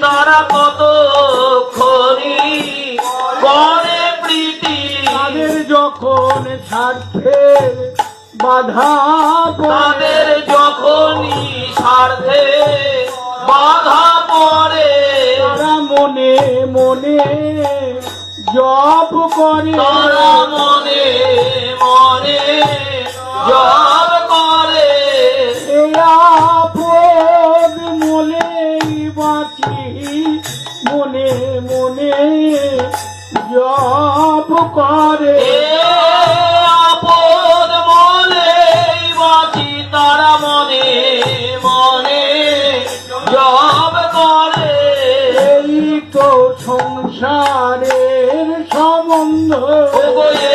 তারা কত খনি করে প্রীতি তাদের যখন স্বার্থের বাধা তাদের যখনই স্বার্থে বাধা পড়ে তারা মনে মনে জপ করে তারা মনে মনে জপ করে এই আপদ মনেই বাঁচি মনে মনে জপ করে আপদ মনে বাঁচি তারা মনে মনে জপ করে এই তো সংসারের সম্বন্ধ ওগো